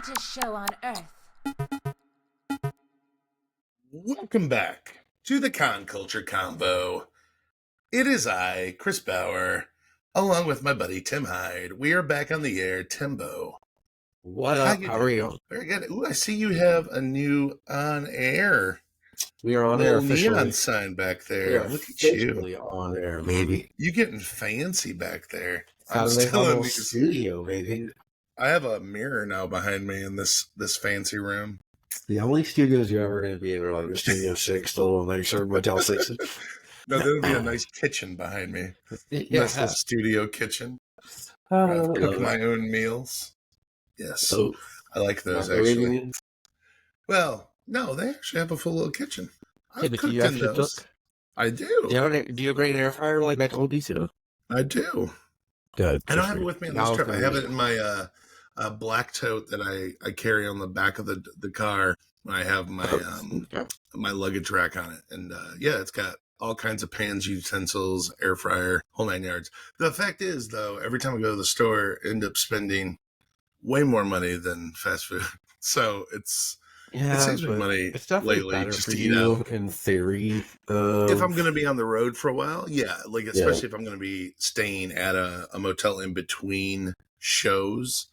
greatest show on earth. Welcome back to the Con Culture Combo. It is I, Chris Bauer, along with my buddy Tim Hyde. We are back on the air. Timbo. What up? How are you? Very good. Ooh, I see you have a new on air. We are on air officially. Neon sign back We there. are Look at you. officially on air, baby. You getting fancy back there. I'm Saturday still in Humble these. Studio, baby. I have a mirror now behind me in this fancy room. The only studios you're ever going to be in are like the Studio 6, the little nicer Motel 6. No, there'll be a nice kitchen behind me. Yeah. That's the studio kitchen. I I love cook it. my own meals. Yes. So, I like those not actually. really. Well, no, they actually have a full little kitchen. Hey, I've but do cooked you in actually those. cook? I do. Do you have a great air fryer like I told you to? I do. Good. I don't have it with me on this Now trip. I it's have gonna it in my black tote that I carry on the back of the car when I have my Okay. my luggage rack on it. And yeah, it's got all kinds of pans, utensils, air fryer, whole 9 yards. The fact is, though, every time I go to the store, I end up spending way more money than fast food. So it saves me but money it's definitely lately better just for to eat you out. in theory. If I'm going to be on the road for a while, yeah, like especially if I'm going to be staying at a motel in between shows.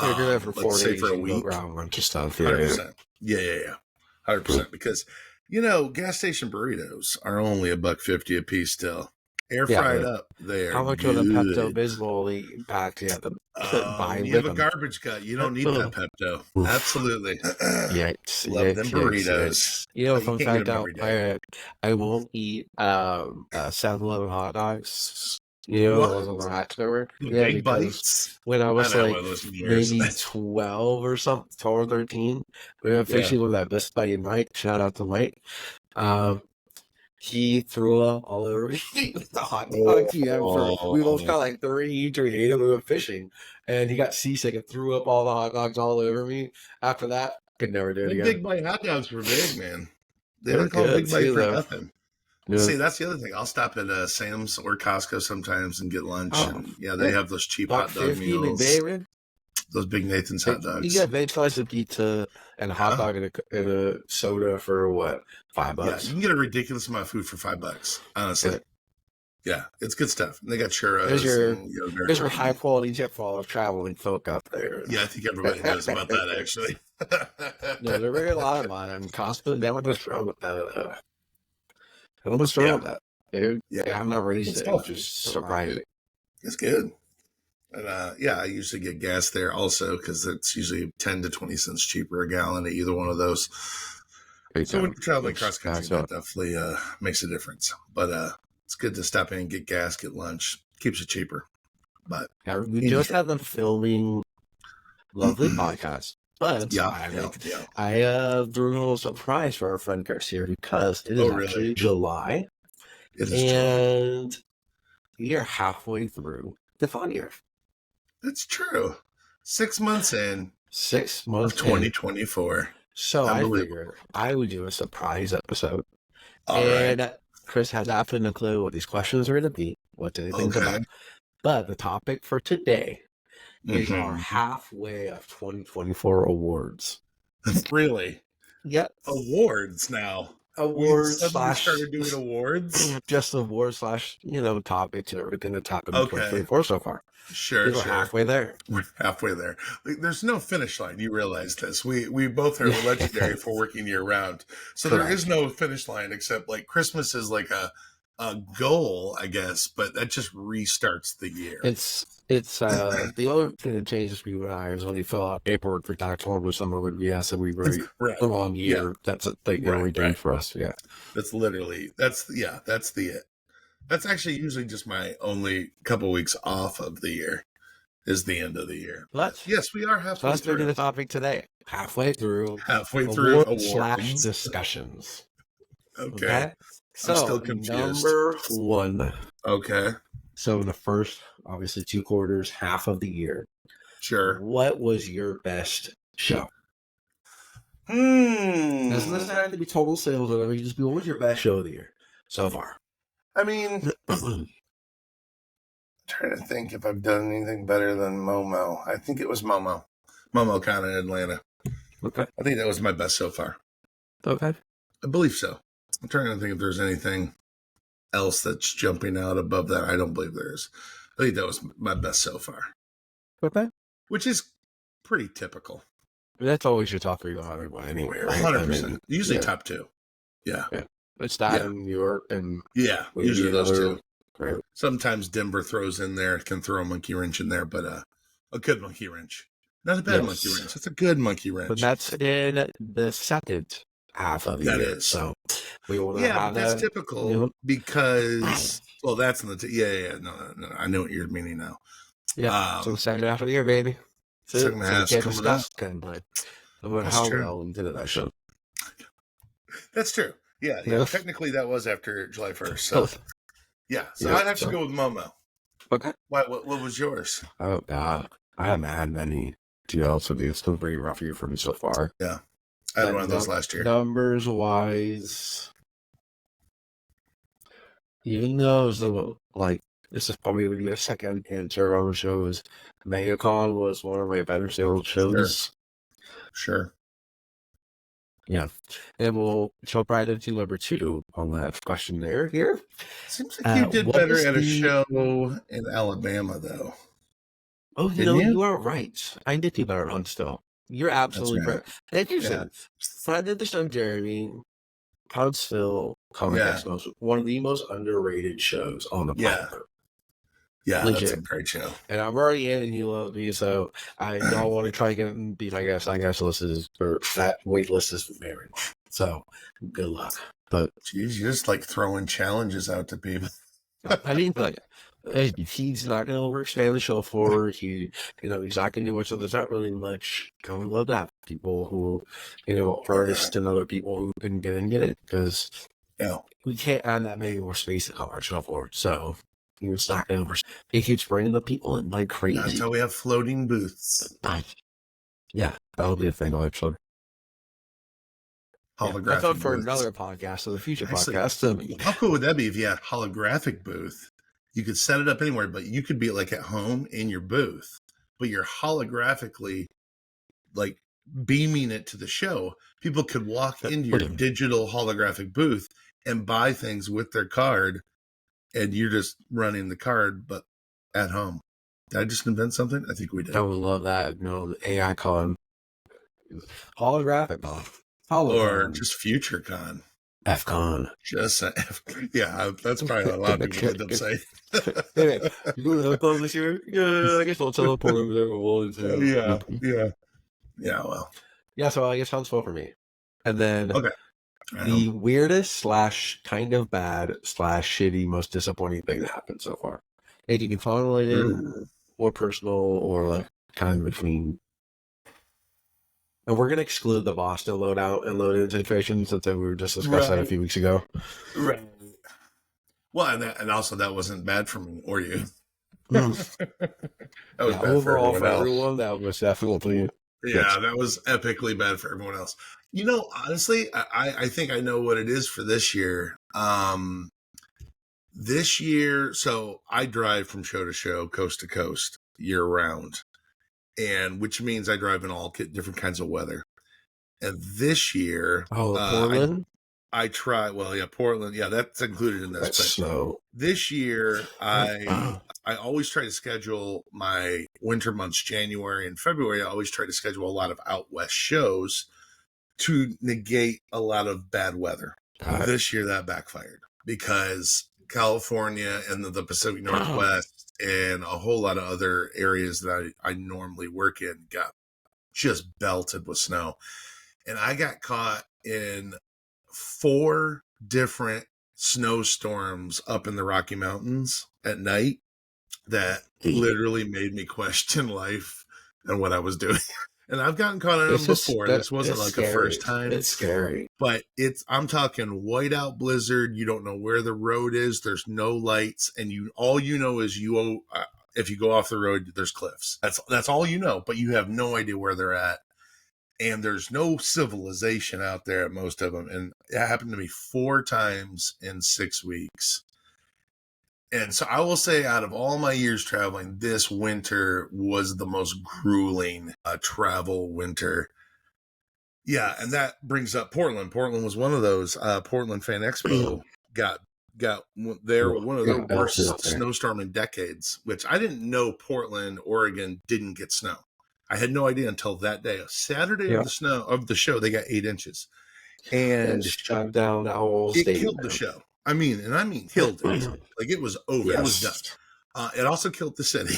You're there for 4 let's say days for a and go week. grab a bunch of stuff. 100%. Yeah. 100%. Because, gas station burritos are only $1.50 a piece still. Air fried up there. How much of the Pepto Bismol pack you have to buy you with have a them? garbage gut. You don't need that Pepto. Oof. Absolutely. Yikes! Love them burritos. Yikes. You know, You fun can't get fact them out, every day. I won't eat 7-Eleven hot dogs. You know, What? those on the hot store. Yeah, big because bites. when I was I know, like one of those years. maybe 12 or something, 12 or 13, we were fishing with that best buddy Mike. Shout out to Mike. He threw up all over me with the hot dogs. We both got like 3 each or 8 of them. We went fishing, and he got seasick and threw up all the hot dogs all over me. After that, could never do it again. Big bite hot dogs were big, man. They They're don't call them good big bite too, for though. nothing. Yeah. See, that's the other thing. I'll stop at Sam's or Costco sometimes and get lunch. Oh, and yeah, they have those cheap hot dog $1.50 meals. McDavid. Those big Nathan's hot dogs. You get veg slice of pizza and a hot dog and a soda for what? $5? Yeah, you can get a ridiculous amount of food for $5. Honestly, yeah, it's good stuff. And they got churros. There's your high quality tip for all of traveling folk up there. Yeah, I think everybody knows about that actually. No, they're very a lot of mine. And Costco, they went to throw with that. They went to throw with that. Dude, Yeah, I'm not raised It's it. tough. It's just surprising. It's good. And I usually get gas there also because it's usually 10 to 20 cents cheaper a gallon at either one of those. So when you're traveling cross country, that definitely makes a difference. But it's good to stop in and get gas, get lunch. Keeps it cheaper. But we just had them filming lovely podcasts. But I threw a little surprise for our friend Garcia because it is actually July. And we are halfway through the fun year. That's true. 6 months in. 6 months of 2024. So I figured I would do a surprise episode. All right. Chris has absolutely no clue what these questions are going to be, what do they think about. But the topic for today is our halfway of 2024 awards. Really? Yep. Awards now. Awards we started doing awards? Just awards / topics and everything that's happened in 2024 so far. Sure. We're halfway there. We're halfway there. There's no finish line. You realize this. We both are legendary for working year round. So there is no finish line except like Christmas is like a goal, I guess, but that just restarts the year. It's the only thing that changes for you and I is when you fill out paperwork for tax form with someone would be asked that we were the wrong year. Yeah. That's a thing we do for us. Yeah. That's the it. That's actually usually just my only couple weeks off of the year is the end of the year. Yes, we are halfway through. Let's do the topic today. Halfway through awards / discussions. Okay. So, I'm still confused. Number 1. Okay. So the first, obviously, 2 quarters, half of the year. Sure. What was your best show? Doesn't necessarily have to be total sales or whatever. You just be, what was your best show of the year so far? I mean, I'm trying to think if I've done anything better than Momo. I think it was Momo. MomoCon in Atlanta. Okay. I think that was my best so far. Okay. I believe so. I'm trying to think if there's anything else that's jumping out above that. I don't believe there is. I think that was my best so far. Okay. Which is pretty typical. That's always your top 3 anyway, right? 100%. I mean, usually top 2. Yeah. It's that in New York and usually those 2. Right. Sometimes Denver throws in there, can throw a monkey wrench in there, but a good monkey wrench. Not a bad monkey wrench. It's a good monkey wrench. But that's in the second half of the year. That is. So we want to have that's typical because, well, that's in the, no, I know what you're meaning now. Yeah, so the second half of the year, baby. Second half coming up. But how well into that show. That's true. Yeah. Technically, that was after July 1st. So, so I'd have to go with Momo. Okay. What was yours? Oh, God. I haven't had many deals with you. It's been pretty rough year for me so far. Yeah. I had one of those last year. Numbers wise, even though it was this is probably going to be a second answer on the shows. MegaCon was one of my better sales shows. Sure. Yeah. And we'll jump right into number 2 on that questionnaire here. Seems like you did better at a show in Alabama, though. Oh, you are right. I did do better on still. You're absolutely correct. Thank you, sir. So I did the show, Jeremy. Huntsville Comic Expo, one of the most underrated shows on the planet. Yeah, that's a great show. And I'm already in and you love me, so I don't want to try and beat my guess. I guess that wait list is married. So good luck. But jeez, you're just like throwing challenges out to people. I mean, he's not going to overstand the show forward. He's not going to do much, so there's not really much. I would love that people who, artists and other people who can get it because we can't add that many more space to our show forward. So he's not going to overstand. He keeps bringing the people in like crazy. That's how we have floating booths. Yeah, that'll be a thing on episode. Holographic. That's up for another podcast, so the future podcast. How cool would that be if you had a holographic booth? You could set it up anywhere, but you could be like at home in your booth, but you're holographically like beaming it to the show. People could walk into your digital holographic booth and buy things with their card, and you're just running the card, but at home. Did I just invent something? I think we did. I would love that. The AI con. Holographic con. Or just FutureCon. FCon. Just that's probably a lot of people end up saying. You going to FCon this year? Yeah, I guess I'll teleport over there. Yeah, well. Yeah, so I guess Huntsville for me. And then the weirdest / kind of bad / shitty most disappointing thing that happened so far. And you can follow it in or personal or like kind of between. And we're going to exclude the Boston loadout and load-in situations that we were just discussing that a few weeks ago. Right. Well, and also that wasn't bad for me or you. That was bad overall for everyone. That was definitely. Yeah, that was epically bad for everyone else. Honestly, I think I know what it is for this year. This year, so I drive from show to show, coast to coast, year round. And which means I drive in all different kinds of weather. And this year, Portland? I try. Well, Portland. Yeah, that's included in this. That's snow. This year, I always try to schedule my winter months, January and February. I always try to schedule a lot of out west shows to negate a lot of bad weather. This year, that backfired because California and the Pacific Northwest and a whole lot of other areas that I normally work in got just belted with snow. And I got caught in 4 different snowstorms up in the Rocky Mountains at night that literally made me question life and what I was doing. And I've gotten caught in them before. This wasn't like a first time. It's scary. But I'm talking whiteout blizzard. You don't know where the road is. There's no lights. And all you know is if you go off the road, there's cliffs. That's all you know. But you have no idea where they're at. And there's no civilization out there at most of them. And it happened to me 4 times in 6 weeks. And so I will say, out of all my years traveling, this winter was the most grueling travel winter. Yeah, and that brings up Portland. Portland was one of those. Portland Fan Expo got one of their worst snowstorm in decades, which I didn't know Portland, Oregon didn't get snow. I had no idea until that day. Saturday of the show, they got 8 inches. And shut down the whole state. It killed the show. I mean killed it. Like, it was over. Yes. It was done. It also killed the city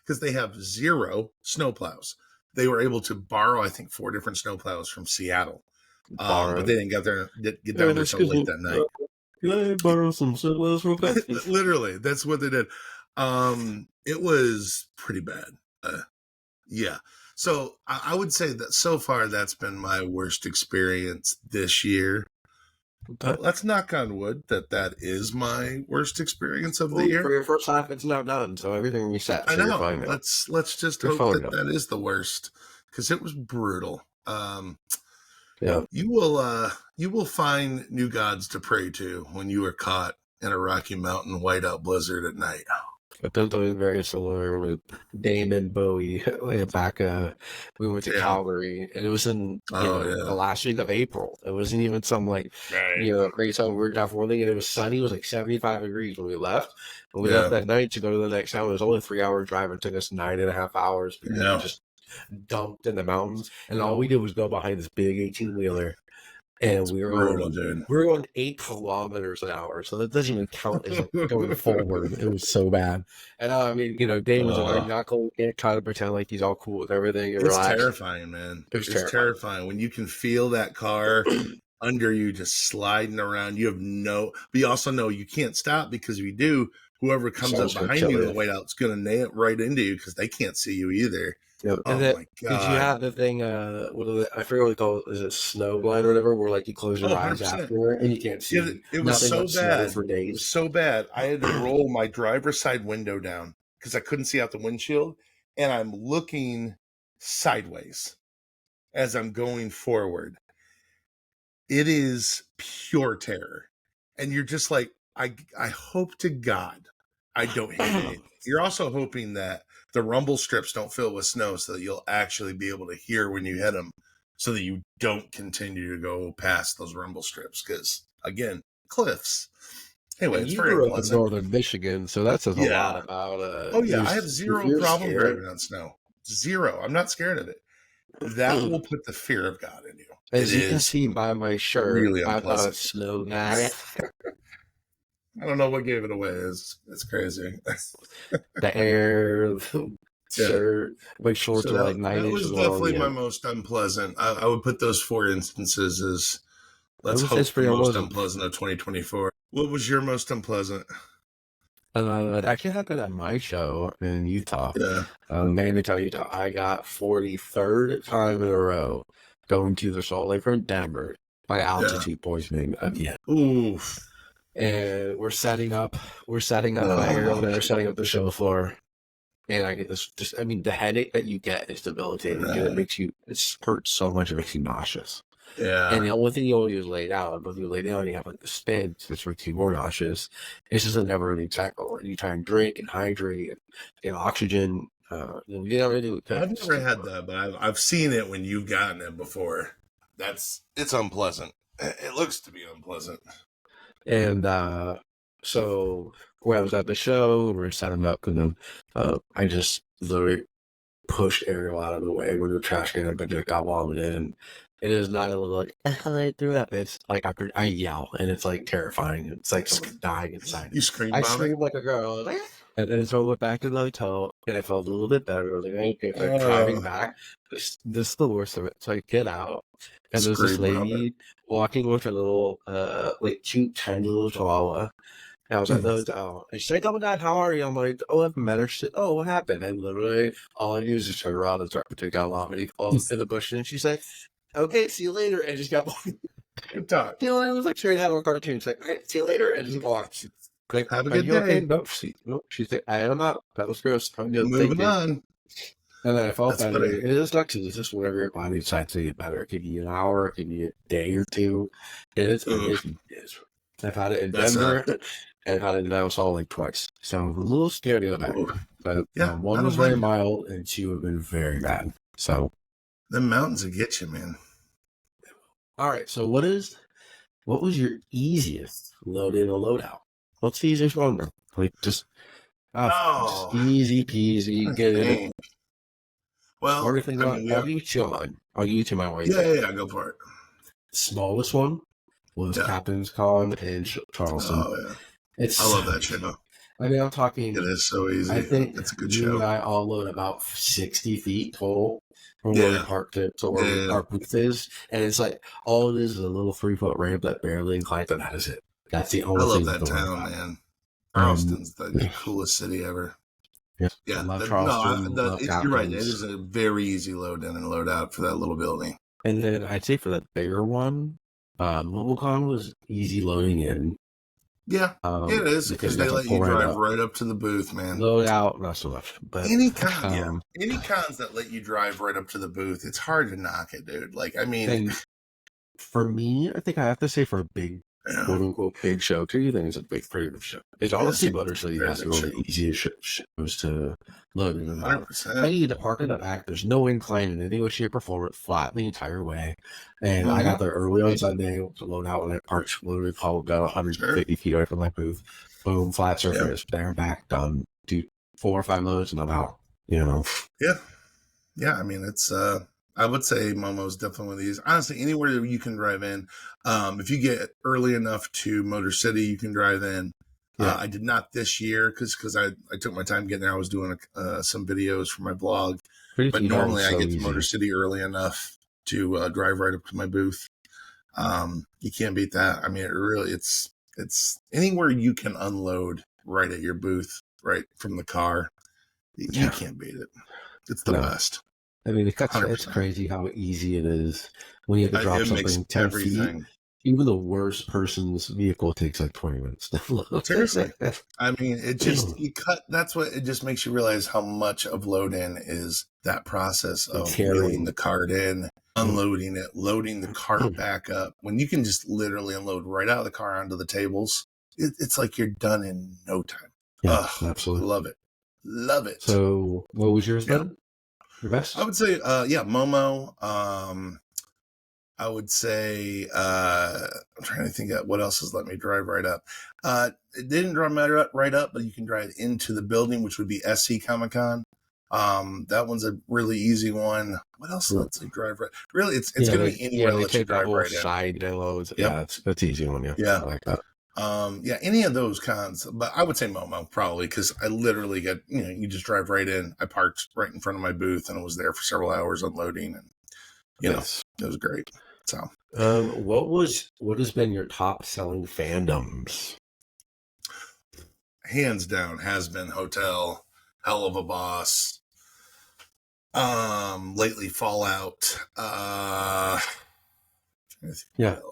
because they have 0 snowplows. They were able to borrow, I think, 4 different snowplows from Seattle. But they didn't get down there until late that night. Can I borrow some snowplows real quick? Literally, that's what they did. It was pretty bad. Yeah. So I would say that so far that's been my worst experience this year. But let's knock on wood that is my worst experience of the year. For your first half, it's not done, so everything reset. So I know. Let's just hope that is the worst, because it was brutal. Yeah. You will find new gods to pray to when you are caught in a Rocky Mountain whiteout blizzard at night. I've been doing very similar with Damon Bowie way back. We went to Calgary, and it was in the last week of April. It wasn't even some great sun. We were in California, and it was sunny. It was like 75 degrees when we left. And we left that night to go to the next town. It was only a 3-hour drive. It took us 9.5 hours. We just dumped in the mountains, and all we did was go behind this big 18-wheeler. And we were going 8 kilometers an hour, so that doesn't even count as going forward. It was so bad. And Dave was like, not cool. Can't try to pretend like he's all cool with everything. It's terrifying, man. It's terrifying when you can feel that car under you just sliding around. But you also know you can't stop, because if you do, whoever comes up behind you in the whiteout's going to nail it right into you, because they can't see you either. Yep. My God. Did you have the thing, I forget what they call it, is it snow blind or whatever, where you close your eyes after and you can't see it was so bad for days. It was so bad. I had to roll my driver's side window down because I couldn't see out the windshield, and I'm looking sideways as I'm going forward. It is pure terror. And you're just like, I hope to God I don't hit anything. You're also hoping that the rumble strips don't fill with snow, so that you'll actually be able to hear when you hit them, so that you don't continue to go past those rumble strips. Because, again, cliffs. Anyway, it's very unpleasant. You grew up in northern Michigan, so that says a lot about... I have zero problem driving on snow. Zero. I'm not scared of it. That will put the fear of God in you. As you can see by my shirt, really I thought it snowed. I don't know what gave it away. It's crazy. The air, shirt, my shorts are like 9 inches long. That was definitely my most unpleasant. I would put those 4 instances as, let's hope, the most unpleasant of 2024. What was your most unpleasant? It actually happened at my show in Utah. Manitoba, Utah. I got 43rd time in a row going to the Salt Lake from Denver by altitude poisoning again. Oof. And we're setting up my area there, setting up the show floor. And I get this, the headache that you get is debilitating. It hurts so much, it makes you nauseous. Yeah. And the only thing you only do is lay down. But if you lay down, you have the spin, which makes you more nauseous. It's just a never-ending cycle. And you try and drink and hydrate and get oxygen. I've never had that, but I've seen it when you've gotten it before. It's unpleasant. It looks to be unpleasant. And so when I was at the show, we were setting up, and then I just literally pushed Ariel out of the way with the trash can, but just got vomited in. It is not a little I threw that. It's like after I yell, and it's terrifying. It's like someone dying inside. You scream. I scream like a girl. And then so I went back to the hotel, and I felt a little bit better. I was like, okay, driving back. This is the worst of it. So I get out, and there's this lady walking with a little, cute, tiny little chihuahua. And I was at the hotel. And she's like, "Oh, Dad, how are you?" I'm like, "Oh, I've met her." She said, "Oh, what happened?" And literally, all I do is just turn around and start to take out vomiting falls in the bush. And she's like, "Okay, see you later." And just got good talk. It was like straight out of a cartoon. She's like, "All right, see you later." And just walked. Like, have a good day. Okay? No, she's like, I am not. That was gross. Moving on. And then I felt better. It just sucks. It's just whatever your body decides to get better. It could be an hour. It could be a day or two. It's I've had it in Denver, and I've had it in Dallas Salt Lake twice. So I'm a little scared of that. But one was very mild, and two have been very bad. So the mountains will get you, man. All right. So what was your easiest load in or load out? What's the easiest one? Like just easy peasy, get in. Well, everything I'll get you mine. I'll get you my way. Yeah, go for it. Smallest one was Captain's Con in Charleston. Oh yeah, I love that show. I mean, I'm talking. It is so easy. I think it's a good you show. and I all load about 60 feet total from where we parked it to where our booth is, and it's like all it is a little 3-foot ramp that barely inclines, and that is it. That's the only thing. I love that town, man. Charleston's the coolest city ever. Yeah, I love Charleston. You're right. It is a very easy load in and load out for that little building. And then I'd say for that bigger one, MobileCon was easy loading in. Yeah, it is because they let you drive right up to the booth, man. Load out, not so much. But any cons that let you drive right up to the booth, it's hard to knock it, dude. Like, I mean, for me, I think I have to say for a big, quote unquote, big show, two things a big freedom show. It's honestly Motor City has to go the easiest shows to load in and out. I need to park in the back. There's no incline in any way, shape, or form. It's flat the entire way. And I got there early on Sunday to load out when it parked literally called about 150 feet away from my booth. Boom, flat surface, there and back, done. Do 4 or 5 loads and I'm out. Yeah. I mean, it's I would say Momo's definitely one of these. Honestly, anywhere that you can drive in. If you get early enough to Motor City, you can drive in. I did not this year because I took my time getting there. I was doing some videos for my blog. But normally I get to Motor City early enough to drive right up to my booth. You can't beat that. I mean, it's anywhere you can unload right at your booth, right from the car. You can't beat it. It's the best. I mean, it's crazy how easy it is when you have to drop something 10 feet. Even the worst person's vehicle takes like 20 minutes to load. Seriously. I mean, it just, it just makes you realize how much of load in is that process of wheeling the cart in, unloading it, loading the cart back up. When you can just literally unload right out of the car onto the tables, it's like you're done in no time. Yeah, absolutely. Love it. Love it. So what was yours then? Your best? I would say, Momo. I would say, I'm trying to think of what else has let me drive right up. It didn't drive right up, but you can drive into the building, which would be SC Comic-Con. That one's a really easy one. What else lets you drive right? Really, it's going to be anywhere that lets you drive right in. Side loads. Yeah, that's easy one. Yeah, I like that. Any of those cons, but I would say Momo probably because I literally get, you just drive right in. I parked right in front of my booth and I was there for several hours unloading, and it was great. So, what has been your top selling fandoms? Hands down has been Hotel, Hell of a Boss. Lately Fallout.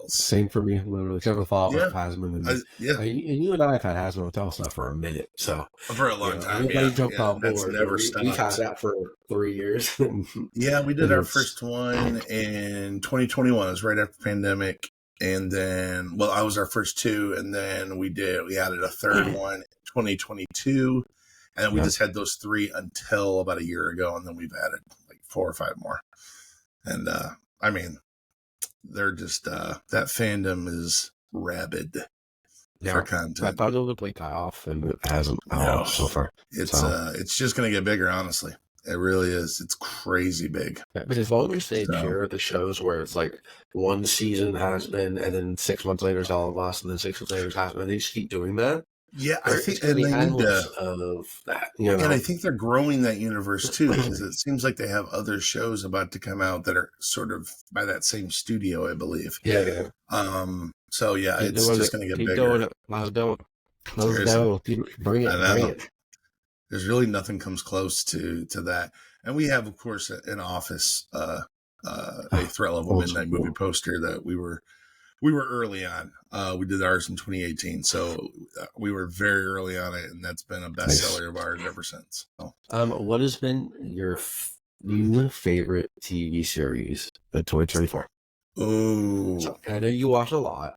Same for me. Literally, except for Fallout with Hasman. And you and I have had Hasman Hotel stuff for a minute, so for a long time. Everybody jumped on board. Never stopped. We've had that for 3 years. We did our first one in 2021. It was right after the pandemic, and then I was our first 2, and then we added a third one in 2022, and then we just had those 3 until about a year ago, and then we've added like 4 or 5 more, and I mean. They're just that fandom is rabid for content. I thought it would play die off, and it hasn't so far. It's just going to get bigger. Honestly, it really is. It's crazy big. But as long as they share the shows where it's like one season has been, and then 6 months later is All of Us, and then 6 months later is Hasman, and they just keep doing that. Yeah, I think they need of that. And I think they're growing that universe too, because it seems like they have other shows about to come out that are sort of by that same studio, I believe. Yeah. So it's just going to get bigger. Let's go. Bring it. There's really nothing comes close to that, and we have, of course, an Office, a Threat Level Midnight movie poster that we were early on. We did ours in 2018, so we were very early on it, and that's been a bestseller of ours ever since. So. What has been your new favorite TV series of 2024? Oh, I know you watch a lot,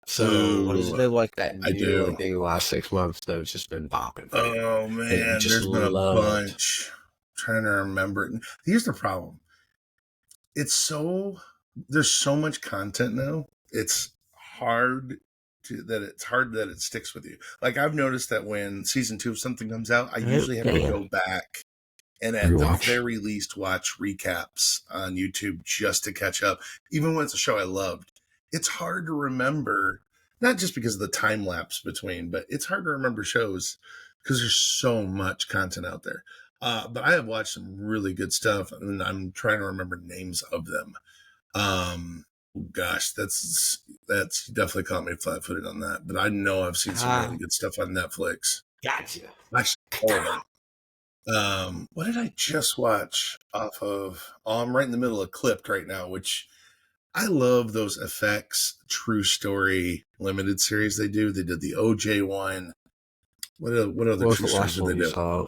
So it's been like that new, like the last 6 months that it's just been popping. Oh man, there's been a bunch. I'm trying to remember. Here's the problem. There's so much content now. It's hard that it sticks with you. Like I've noticed that when season 2 of something comes out, I usually have to go back and at the very least watch recaps on YouTube just to catch up. Even when it's a show I loved, it's hard to remember, not just because of the time lapse between, but it's hard to remember shows because there's so much content out there. But I have watched some really good stuff, and I'm trying to remember names of them. Gosh, that's definitely caught me flat-footed on that. But I know I've seen some really good stuff on Netflix. Gotcha. All of them. What did I just watch off of? I'm right in the middle of Clipped right now, which I love those FX true story limited series they do. They did the OJ one. What other true stories did they do?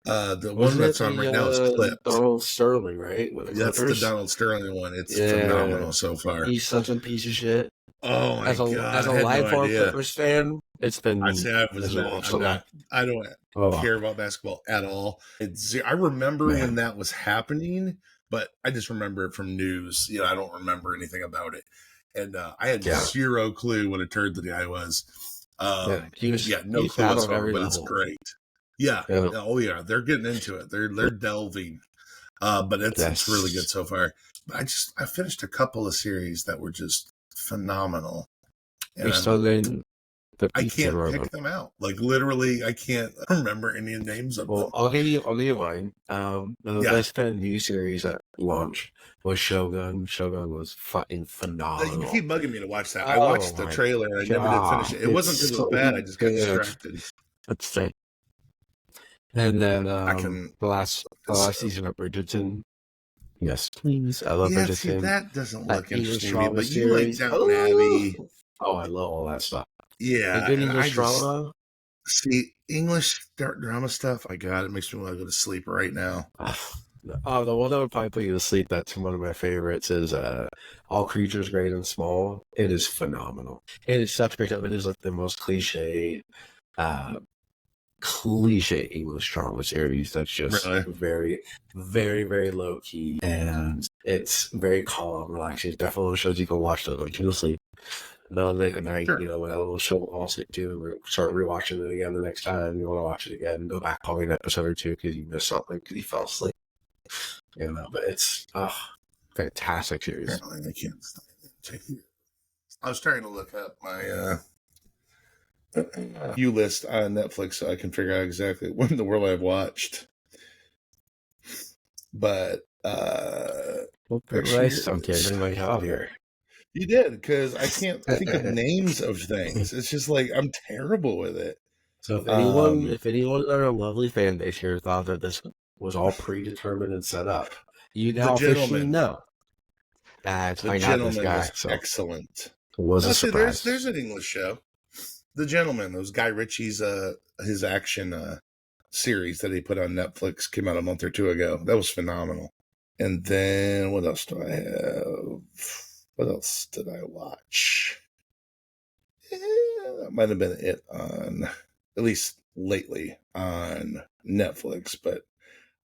The one that's on right now is Clipped. Donald Sterling, right? That's the Donald Sterling one. It's phenomenal so far. He's such a piece of shit. Oh my god! As a lifelong Clippers fan, it's been. I don't care about basketball at all. I remember when that was happening, but I just remember it from news. I don't remember anything about it, and I had zero clue what a turd the guy was. No clue whatsoever, but it's great. Yeah. Oh yeah, they're getting into it. They're delving, but it's really good so far. I finished a couple of series that were just phenomenal. And I can't pick them out. Like literally, I can't remember any names of them. I'll give you mine. The best kind of new series that launched was Shogun. Shogun was fucking phenomenal. You keep bugging me to watch that. I watched the trailer and I never did finish it. It wasn't because it was bad. I just got distracted. Let's say. And then the last season of Bridgerton. Yes, please. I love Bridgerton. See, that doesn't look interesting to me, but you like Downton Abbey. Oh, I love all that stuff. Yeah. Good English drama. See, English drama stuff, I got it. Makes me want to go to sleep right now. The one that would probably put you to sleep, that's one of my favorites, is All Creatures Great and Small. It is phenomenal. It is such great stuff. It is like the most cliche English drama series that's just very, very, very low key, and it's very calm, relaxing. It's definitely shows you can watch those like you sleep. No, late at night, when a little show I'll sit to start rewatching it again the next time you want to watch it again, go back probably an episode or two because you missed something because you fell asleep. But it's fantastic series. Apparently I can't stop it. I was trying to look up my view list on Netflix so I can figure out exactly what in the world I've watched. But anybody out here. You did, because I can't think of names of things. It's just like I'm terrible with it. So if anyone in our lovely fan base here thought that this was all predetermined and set up, you now officially know. The Gentleman was excellent. It was a surprise. There's an English show. The Gentleman, that was Guy Ritchie's his action series that he put on Netflix, came out a month or two ago. That was phenomenal. And then what else do I have? What else did I watch? That might have been it on, at least lately, on Netflix. But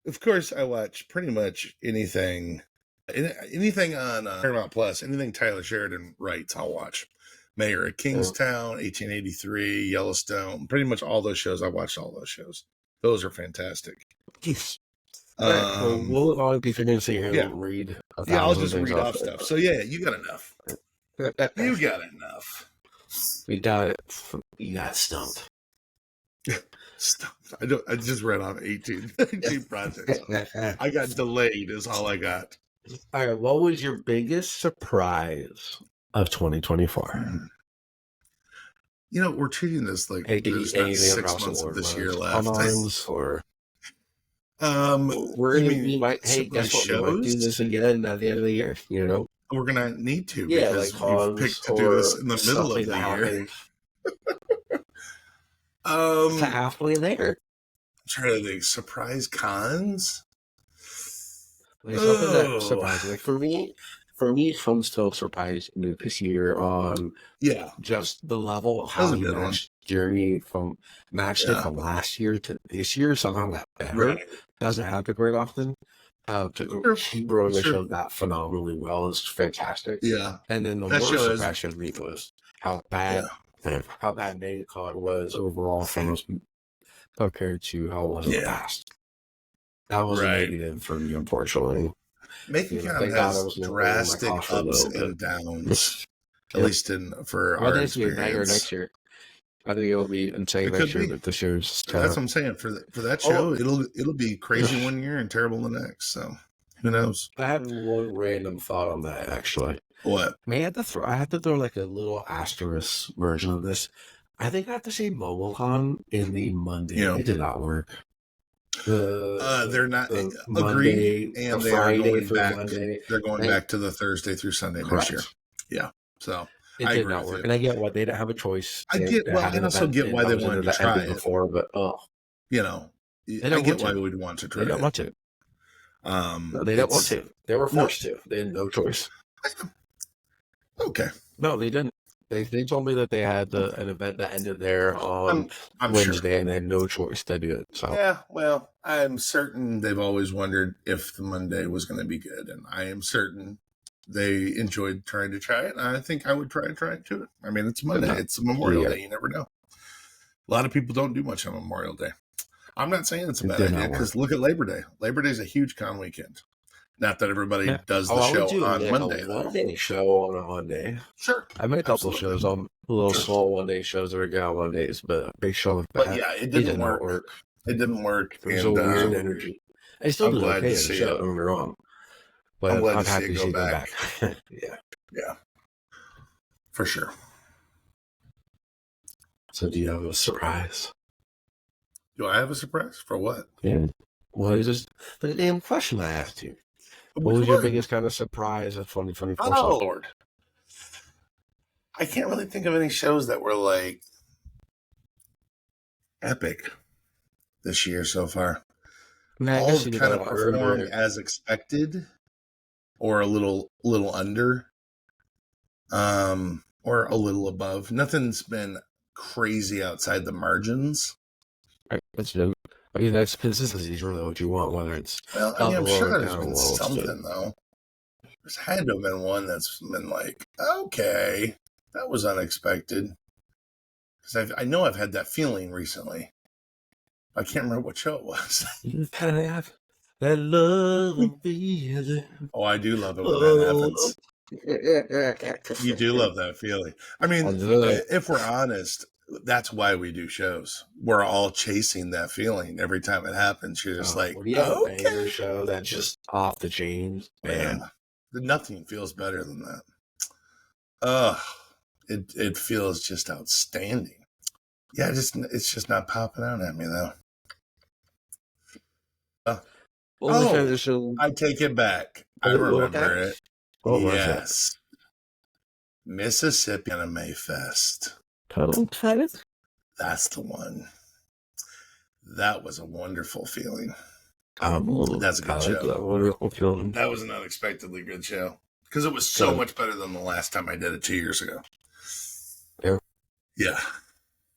of course, I watch pretty much anything on Paramount Plus, anything Tyler Sheridan writes, I'll watch. Mayor of Kingstown, 1883, Yellowstone, pretty much all those shows. I watched all those shows. Those are fantastic. We'll all be figuring to here and read. I'll just read off stuff. So you got enough. You got enough. We got it. You got stumped. Stumped. I just read off 18 projects. I got delayed. Is all I got. All right. What was your biggest surprise of 2024? We're treating this like there's not 6 months of this year left. We might guess what, we might do this again at the end of the year, We're gonna need to, because we've picked to do this in the middle of the year. Halfway there. I'm trying to think. Surprise cons? Something that surprised me. for me, Film still surprised me this year on just the level of how he matched Journey matched it from last year to this year. Somehow got better. Right. Doesn't happen very often. He really showed that phenomenally well. It's fantastic. Yeah. And then the worst surprise me was how bad Megacon was overall compared to how it was in the past. That was negative for me, unfortunately. Megacon has drastic ups and downs, at least for our experience. Next year. I think it'll be insane next year. But this year's that's what I'm saying. For that show, it'll be crazy one year and terrible the next. So who knows? I had one random thought on that actually. What? I have to throw like a little asterisk version of this. I think I have to say MomoCon in the Monday. It did not work. They're not agreed, and they are going back. They're going back to the Thursday through Sunday next year. Yeah, so it did not work, and I get why they didn't have a choice. I also get why they wanted to try it before, but I get why we'd want to try it. They don't want to. They don't want to. They were forced to. They had no choice. Okay. No, they didn't. They told me that they had an event that ended there on Wednesday, and they had no choice to do it. So yeah, well, I'm certain they've always wondered if the Monday was going to be good, and I am certain they enjoyed trying to try it. And I think I would try it too. I mean, it's Monday; it's a Memorial Day. You never know. A lot of people don't do much on Memorial Day. I'm not saying it's a bad idea because look at Labor Day. Labor Day is a huge con weekend. Not that everybody does the show on Monday. One-day show on a Monday. Sure. I made a couple shows on little small one-day shows that were going on Mondays, but a big show. But yeah, it didn't work. It didn't work. It was a weird energy. I still did okay in the show, don't get me wrong. But I'm happy to see it go back. Yeah. For sure. So do you have a surprise? Do I have a surprise? For what? Yeah. Well, it's just the damn question I asked you. What was your biggest kind of surprise of 2024? Oh, Lord. I can't really think of any shows that were like epic this year so far. All kind of performed as expected or a little under or a little above. Nothing's been crazy outside the margins. Right, that's dope. I mean, that's consistency is really what you want, whether it's... Well, I mean, I'm sure there's been something, though. There's had to have been one that's been like, okay, that was unexpected. Because I know I've had that feeling recently. I can't remember what show it was. You have that love feeling. Oh, I do love it when that happens. You do love that feeling. I mean, if we're honest... That's why we do shows. We're all chasing that feeling every time it happens. You're just like, you have a banger show that's just off the chains, man. Yeah. Nothing feels better than that. It feels just outstanding. Yeah, it's just not popping out at me though. I take it back. I remember it. Yes, Mississippi Anime Fest. That's the one. That was a wonderful feeling. That's a good show. That was an unexpectedly good show because it was so much better than the last time I did it 2 years ago. Yeah.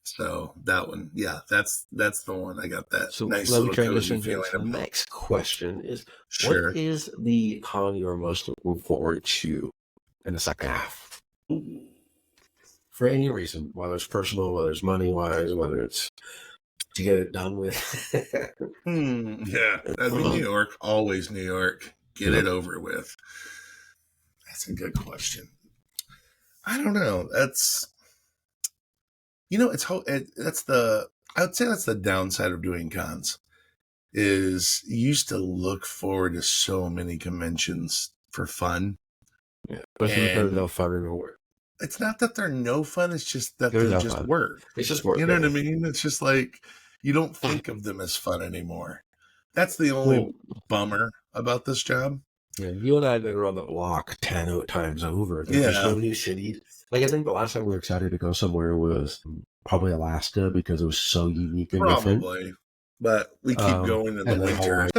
So that one, that's the one. I got that. So nice let me transition to the next question: is what is the con you're most looking forward to in the second half? For any reason, whether it's personal, whether it's money-wise, whether it's to get it done with. Yeah, that'd be New York. Always New York. Get it over with. That's a good question. I don't know. That's, I would say that's the downside of doing cons, is you used to look forward to so many conventions for fun. Yeah, but there's no fun anymore. It's not that they're no fun. It's just that they're just work. It's just work. You know what I mean? It's just like you don't think of them as fun anymore. That's the only bummer about this job. Yeah, you and I did run the block 10 times over. There's so many cities. Like I think the last time we were excited to go somewhere was probably Alaska because it was so unique and different. but we keep going in the winter.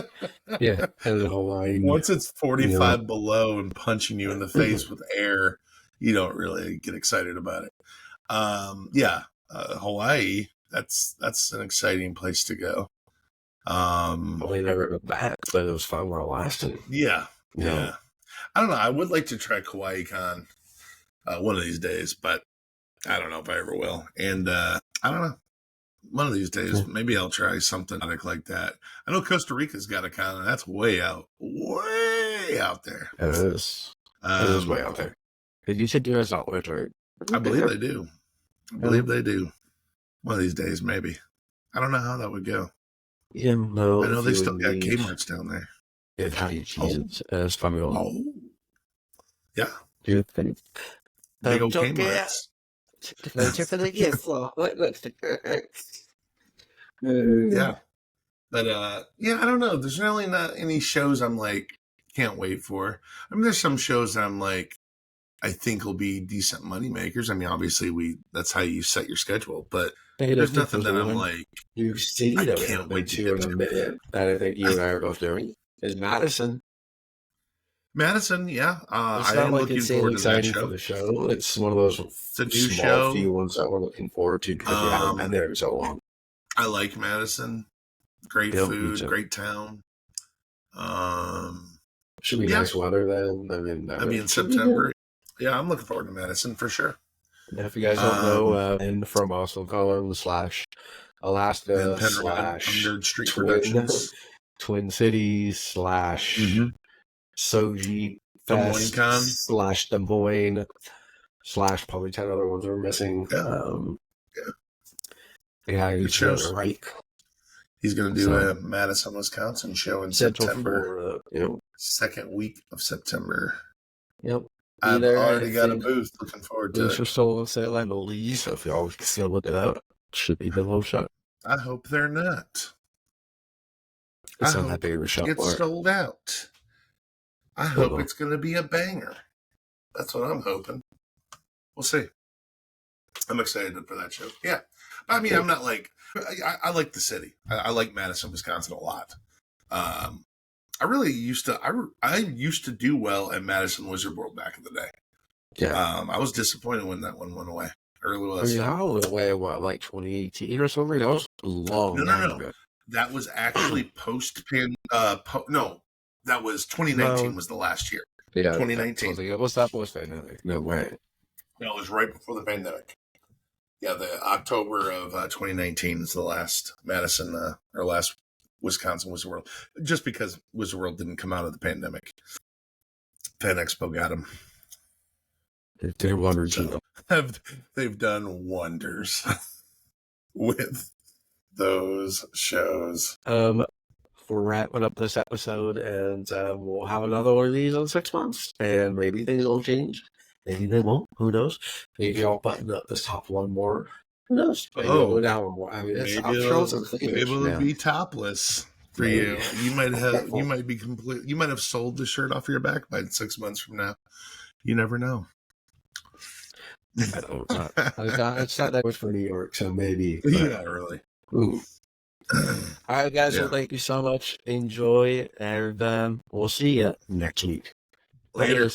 Yeah, and the Hawaii. Once it's 45 below and punching you in the face with air, you don't really get excited about it. Hawaii, that's an exciting place to go. We never went back, but it was fun while it lasted. Yeah. I don't know. I would like to try Kauai Con one of these days, but I don't know if I ever will. And I don't know. One of these days, maybe I'll try something like that. I know Costa Rica's got a con, and that's way out there. It is. It is way out there. You said yours not winter. I believe they do. They do. One of these days, maybe. I don't know how that would go. Yeah, no. I know they still got Kmart's down there. Yeah, Italian cheeses. It's funny. Yeah. Do you think? Big old Kmart's. Yeah. But, I don't know. There's really not any shows I'm like, can't wait for. I mean, there's some shows that I'm like, I think will be decent money makers. I mean, obviously that's how you set your schedule, but there's nothing that I'm like, you see that I can't wait to that I think you and I are both doing is Madison. Madison, yeah. I am looking forward to that show. For the show. It's one of those small few ones that we're looking forward to because we haven't been there so long. I like Madison. Great food, great town. Should be nice weather then. I mean, September. Yeah, I'm looking forward to Madison for sure. And if you guys don't know, and from Austin Collins / Alaska / Twin Cities / Soji Fest / Des Moines / probably 10 other ones we're missing. He shows right. He's going to do a Madison, Wisconsin show in September. Second week of September. Yep. I've already got a booth. Looking forward to it. Just sold in Atlanta Lee, so if y'all can still look it up, should be the low shot. I hope they're not. It's not that big of a shot. It's sold out. I hope it's going to be a banger. That's what I'm hoping. We'll see. I'm excited for that show. Yeah. I mean, I'm not like, I like the city. I like Madison, Wisconsin a lot. I really used to, I used to do well at Madison Wizard World back in the day. Yeah. I was disappointed when that one went away. I really was. I mean, how went away, like 2018 or something? That was a long time ago. That was actually no, that was 2019 was the last year. Yeah. 2019. It was that post-pandemic. No way. No, it was right before the pandemic. Yeah, the October of 2019 is the last Madison, or last Wisconsin Wizard World. Just because Wizard World didn't come out of the pandemic. Fan Expo got them. They're wonders. They've done wonders with those shows. We're wrapping up this episode, and we'll have another one of these in 6 months, and maybe things will change. Maybe they won't. Who knows? Maybe I'll button up this top one more. Who knows? Maybe go down more. I mean, maybe it'll be topless for you. You might have sold the shirt off your back by 6 months from now. You never know. I don't know. It's not that much for New York, so maybe. Yeah, really. Ooh. All right, guys. Well, thank you so much. Enjoy, and we'll see you next week. Later.